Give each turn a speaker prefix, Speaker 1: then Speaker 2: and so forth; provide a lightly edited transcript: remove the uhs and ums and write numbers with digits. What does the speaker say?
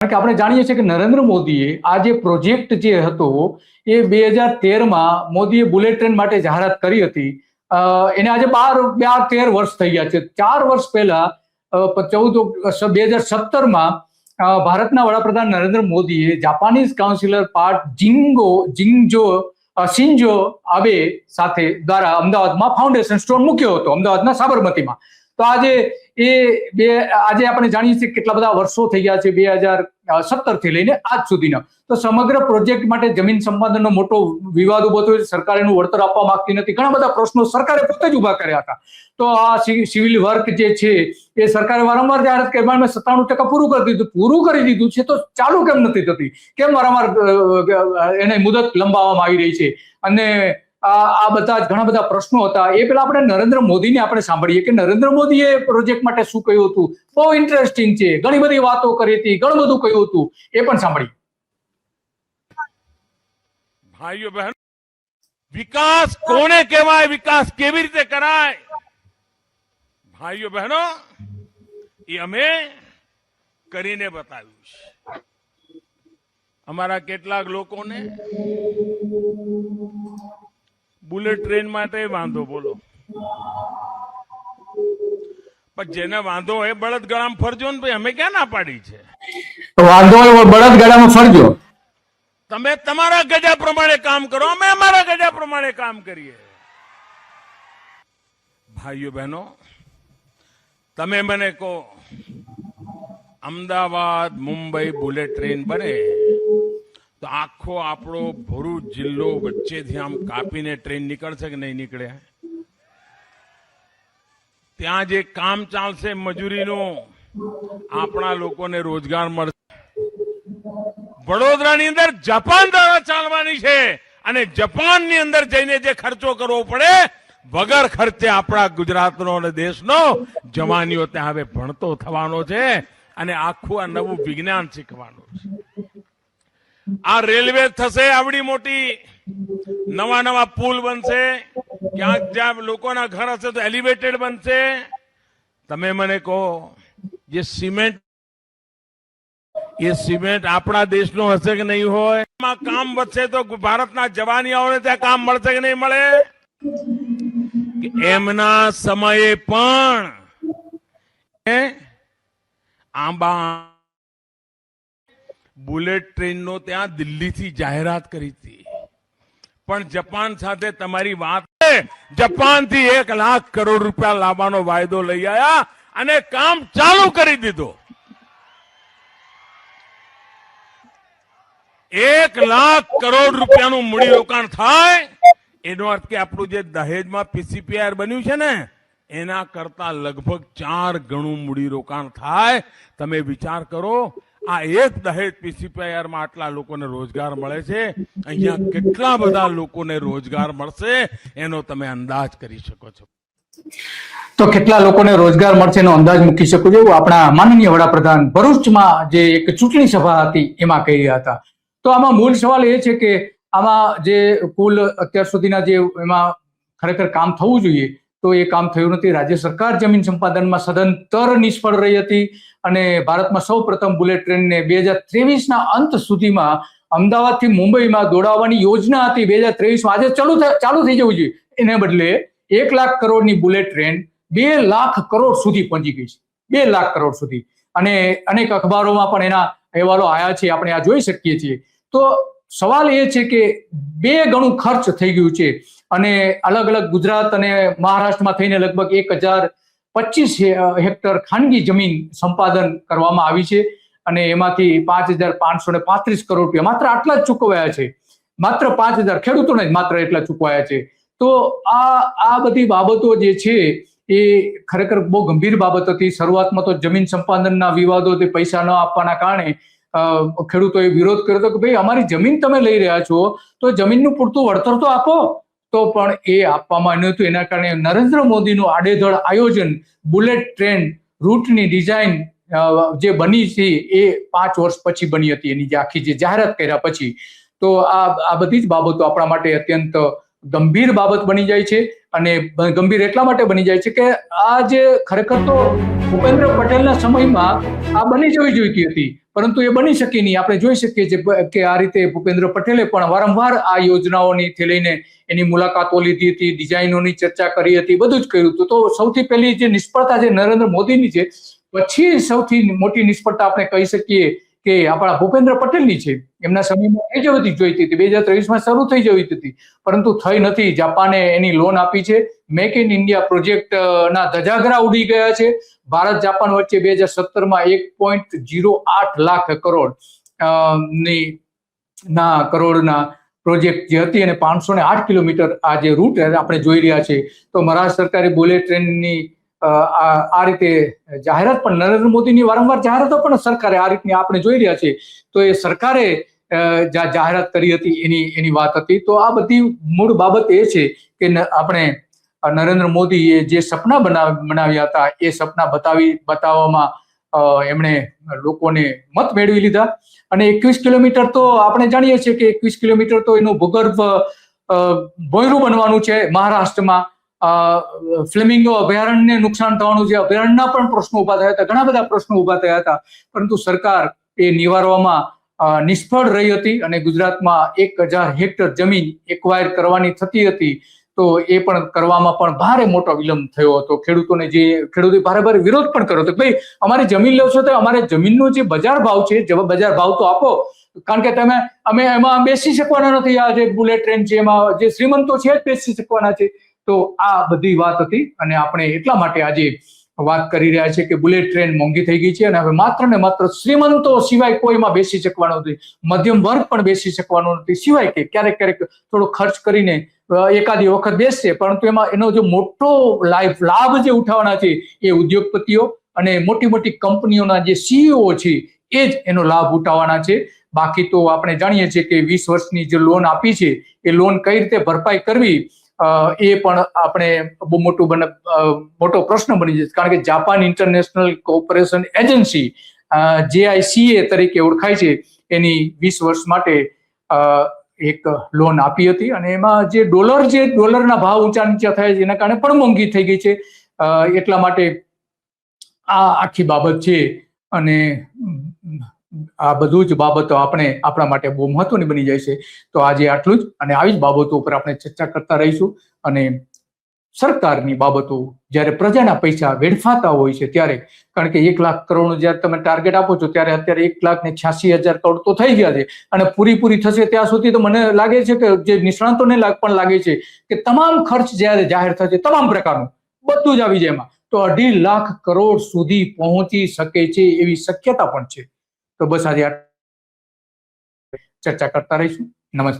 Speaker 1: કારણ કે આપણે જાણીએ છીએ કે નરેન્દ્ર મોદીએ આ જે પ્રોજેક્ટ જે હતો એ 2013માં મોદીએ બુલેટ ટ્રેન માટે જાહેરાત કરી હતી. એને આજે 13 વર્ષ થઈ ગયા છે. 4 વર્ષ પહેલા 2017માં ભારતના વડાપ્રધાન નરેન્દ્ર મોદીએ જાપાનીઝ કાઉન્સિલર શિન્ઝો આબે સાથે દ્વારા અમદાવાદમાં ફાઉન્ડેશન સ્ટોન મૂક્યો હતો, અમદાવાદના સાબરમતીમાં. તો આજે આપણે જાણીએ છીએ કેટલા બધા વર્ષો થઈ ગયા છે 2017 થી લઈને આજ સુધીના. તો સમગ્ર પ્રોજેક્ટ માટે જમીન સંપાદનનો મોટો વિવાદ ઉભો થયો. સરકાર એનું વળતર આપવા માંગતી નથી. ઘણા બધા પ્રશ્નો સરકારે પોતે જ ઉભા કર્યા હતા. તો આ સિવિલ વર્ક જે છે એ સરકારે વારંવાર જાહેરાત કરી 97% પૂરું કરી દીધું છે. તો ચાલુ કેમ નથી થતી? કેમ વારંવાર એને મુદત લંબાવવામાં આવી રહી છે? અને આ બધા ઘણા બધા પ્રશ્નો હતા. એ પેલા આપણે નરેન્દ્ર મોદીને આપણે સાંભળીએ કે નરેન્દ્ર મોદીએ પ્રોજેક્ટ માટે શું કહ્યું હતું. બહુ ઇન્ટરેસ્ટિંગ છે, ઘણી બધી વાતો કરી હતી, ઘણું બધું કહ્યું હતું, એ પણ સાંભળીએ.
Speaker 2: ભાઈઓ બહેનો, વિકાસ કોને કહેવાય, વિકાસ કેવી રીતે કરાય? ભાઈઓ બહેનો, એ અમે કરીને બતાવ્યું છે. અમારા કેટલાક લોકોને બુલેટ ટ્રેન માટે વાંધો, બોલો, પણ જેને વાંધો હોય બળદગાડામાં ફરજો ને ભાઈ, અમે ક્યાં ના પાડી છે?
Speaker 1: વાંધો હોય બળદગાડામાં ફરજો.
Speaker 2: તમે તમારા ગજા પ્રમાણે કામ કરો, અમે અમારા ગજા પ્રમાણે કામ કરીએ. ભાઈઓ બહેનો, તમે મને કહો, અમદાવાદ મુંબઈ બુલેટ ટ્રેન બને તો આખો આપણો ભરૂચ જિલ્લો વચ્ચેથી આમ કાપીને ટ્રેન નીકળશે કે નહીં નીકળે? ત્યાં જે કામ ચાલશે મજૂરીનું, આપણા લોકોને રોજગાર મળશે. વડોદરાની અંદર જાપાન દ્વારા ચાલવાની છે અને જાપાનની અંદર જઈને જે ખર્ચો કરવો પડે વગર ખર્ચે આપણા ગુજરાતનો અને દેશનો જવાનીઓ ત્યાં હવે ભણતો થવાનો છે અને આખું આ નવું વિજ્ઞાન શીખવાનું છે. આ રેલવે થશે આવડી મોટી, નવા નવા પુલ બનશે, ક્યાંક જ્યાં લોકોના ઘર હશે તો એલિવેટેડ બનશે. તમે મને કહો, જે સિમેન્ટ, એ સિમેન્ટ આપણા દેશનો હશે કે નહીં હોય? એમાં કામ વધશે તો ભારતના જવાનીઓને ત્યાં કામ મળશે કે નહીં મળે? એમના સમયે પણ આંબા બુલેટ ટ્રેનનો ત્યાં દિલ્હીથી જાહેરાત કરી હતી, પણ જાપાન સાથે તમારી વાત, જાપાનથી 1 લાખ કરોડ રૂપિયા લાવવાનો વાયદો લઈ આવ્યા અને કામ ચાલુ કરી દીધો. 1 લાખ કરોડ રૂપિયાનું મૂડીરોકાણ થાય એનો અર્થ કે આપણું જે દહેજમાં પીસીપીઆર બન્યું છે ને એના કરતા લગભગ 4 ગણું મૂડીરોકાણ થાય. તમે વિચાર કરો, આ એક દહેજ પીસીપીઆરમાં આટલા લોકોને રોજગાર મળે છે, અહીંયા કેટલા બધા લોકોને રોજગાર મળશે એનો તમે અંદાજ કરી શકો છો.
Speaker 1: તો કેટલા લોકોને રોજગાર મળશે એનો અંદાજ મૂકી શકો છો. આપણા માનનીય વડાપ્રધાન ભરૂચમાં જે એક ચૂંટણી સભા હતી એમાં કહી રહ્યા હતા. તો આમાં મૂળ સવાલ એ છે કે આમાં જે કુલ અત્યાર સુધીના જે એમાં ખરેખર કામ થવું જોઈએ તો એ કામ થયું નથી. રાજ્ય સરકાર જમીન સંપાદનમાં સદંતર નિષ્ફળ રહી હતી અને ભારતમાં સૌ પ્રથમ બુલેટ ટ્રેનને 2023ના અંત સુધીમાં અમદાવાદથી મુંબઈમાં દોડાવવાની યોજના હતી. 2023માં આજે ચાલુ થઈ જવું જોઈએ, એને બદલે 1 લાખ કરોડની બુલેટ ટ્રેન 2 લાખ કરોડ સુધી પહોંચી ગઈ છે. 2 લાખ કરોડ સુધી. અને અનેક અખબારોમાં પણ એના અહેવાલો આવ્યા છે, આપણે આ જોઈ શકીએ છીએ. તો સવાલ એ છે કે 2 ગણું ખર્ચ થઈ ગયું છે અને અલગ અલગ ગુજરાત અને મહારાષ્ટ્રમાં થઈને લગભગ 1025 હેક્ટર ખાનગી જમીન સંપાદન કરવામાં આવી છે અને એમાંથી 5535 કરોડ રૂપિયા માત્ર આટલા જ ચૂકવાયા છે. માત્ર 5000 ખેડૂતોને જ માત્ર એટલા ચૂકવાયા છે. તો આ બધી બાબતો જે છે એ ખરેખર બહુ ગંભીર બાબત હતી. શરૂઆતમાં તો જમીન સંપાદનના વિવાદો, પૈસા ન આપવાના કારણે ખેડૂતોએ વિરોધ કર્યો હતો કે ભાઈ અમારી જમીન તમે લઈ રહ્યા છો તો જમીનનું પૂરતું વળતર તો આપો. તો પણ એ આપવામાં આવ્યું હતું. એના કારણે નરેન્દ્ર મોદીનું આડેધડ આયોજન, બુલેટ ટ્રેન રૂટની ડિઝાઇન જે બની છે એ 5 વર્ષ પછી બની હતી, એની જે આખી જે જાહેરાત કર્યા પછી. તો આ બધી જ બાબતો આપણા માટે અત્યંત ગંભીર બાબત બની જાય છે. અને ગંભીર એટલા માટે બની જાય છે કે આ જે ખરેખર તો ભૂપેન્દ્ર પટેલના સમયમાં આ બની જવી જોઈતી હતી, પરંતુ એ બની શકી નહીં. આપણે જોઈ શકીએ છીએ કે આ રીતે ભૂપેન્દ્ર પટેલે પણ વારંવાર આ યોજનાઓથી લઈને એની મુલાકાતો લીધી હતી, ડિઝાઇનોની ચર્ચા કરી હતી, બધું જ કર્યું હતું. તો સૌથી પહેલી જે નિષ્ફળતા છે નરેન્દ્ર મોદીની છે, પછી સૌથી મોટી નિષ્ફળતા આપણે કહી શકીએ કે આપણા ભૂપેન્દ્ર પટેલની છે. એમના સમયમાં થઈ જવી જોઈતી હતી, 2023માં શરૂ થઈ જવી હતી, પરંતુ થઈ નથી. જાપાને એની લોન આપી છે. મેક ઇન ઇન્ડિયા પ્રોજેક્ટ ના ધજાગરા ઉડી ગયા છે. ભારત જાપાન વચ્ચે 2017માં 1.08 લાખ કરોડ કરોડના પ્રોજેક્ટ જે હતી અને 508 કિલોમીટર આ જે રૂટ આપણે જોઈ રહ્યા છે. તો મહારાષ્ટ્ર સરકારે બુલેટ ટ્રેનની આ રીતે જાહેરાત પણ નરેન્દ્ર મોદીની વારંવાર જાહેરાતો પણ સરકારે આ રીતની આપણે જોઈ રહ્યા છે. તો એ સરકારે જાહેરાત કરી હતી એની વાત હતી. તો આ બધી મૂળ બાબત એ છે કે આપણે નરેન્દ્ર મોદીએ જે સપના બનાવ્યા હતા એ સપના બતાવવામાં એમણે લોકોને મત મેળવી લીધા. અને 21 કિલોમીટર તો આપણે જાણીએ છીએ કે 21 કિલોમીટર તો એનું ભૂગર્ભ ભોંયરું બનવાનું છે. મહારાષ્ટ્રમાં ફ્લેમિંગો અભયારણ્યને નુકસાન થવાનું છે. અભયારણ્યના પણ પ્રશ્નો ઉભા થયા હતા, ઘણા બધા પ્રશ્નો ઉભા થયા હતા, પરંતુ સરકાર એ નિવારવામાં નિષ્ફળ રહી હતી. અને ગુજરાતમાં 1000 હેક્ટર જમીન એક્વાયર કરવાની થતી હતી, તો એ પણ કરવામાં પણ ભારે મોટો વિલંબ થયો હતો. ખેડૂતોએ ભારે વિરોધ પણ કર્યો હતો. ભાઈ, અમારી જમીન લો છો તો અમારે જમીનનો જે બજાર ભાવ છે, બજાર ભાવ તો આપો, કારણ કે અમે એમાં બેસી શકવાના નથી. આ જે બુલેટ ટ્રેન છે એમાં જે શ્રીમંતો છે જ બેસી શકવાના છે. તો આ બધી વાત હતી અને આપણે એટલા માટે આજે વાત કરી રહ્યા છે કે બુલેટ ટ્રેન મોંઘી થઈ ગઈ છે અને હવે માત્ર ને માત્ર શ્રીમંતો સિવાય કોઈમાં બેસી શકવાનો નથી, મધ્યમ વર્ગ પણ બેસી શકવાનો નથી. સિવાય કે ક્યારેક થોડો ખર્ચ કરીને એકાદી વખત બેસશે, પરંતુ એમાં એનો જે મોટો લાભ જે ઉઠાવવાના છે એ ઉદ્યોગપતિઓ અને મોટી કંપનીઓના જે સીઈઓ છે એ જ એનો લાભ ઉઠાવવાના છે. બાકી તો આપણે જાણીએ છીએ કે 20 વર્ષની જે લોન આપી છે એ લોન કઈ રીતે ભરપાઈ કરવી એ પણ આપણે બહુ મોટો પ્રશ્ન બની જશે. કારણ કે Japan international cooperation agency JICA તરીકે ઓળખાય છે, એની 20 વર્ષ માટે એક લોન આપી હતી અને એમાં જે ડોલરના ભાવ ઊંચા નીચા થયા છે એના કારણે પણ મોંઘી થઈ ગઈ છે. એટલા માટે આ આખી બાબત છે અને આ બધું જ બાબતો આપણા માટે બહુ મહત્વની બની જાય છે. તો આજે આટલું જ, અને આવી જ બાબતો ઉપર આપણે ચર્ચા કરતા રહીશું. અને સરકારની બાબતો જ્યારે પ્રજાના પૈસા વેડફાતા હોય છે ત્યારે, કારણ કે 1 લાખ કરોડનું જયારે તમે ટાર્ગેટ આપો છો ત્યારે અત્યારે 1,86,000 કરોડ તો થઈ ગયા છે અને પૂરી થશે ત્યાં સુધી તો મને લાગે છે કે જે નિષ્ણાંતોને પણ લાગે છે કે તમામ ખર્ચ જ્યારે જાહેર થશે, તમામ પ્રકારનું બધું જ આવી જાય એમાં, તો 2.5 લાખ કરોડ સુધી પહોંચી શકે છે એવી શક્યતા પણ છે. તો બસ આજે ચર્ચા કરતા રહીશું. નમસ્તે.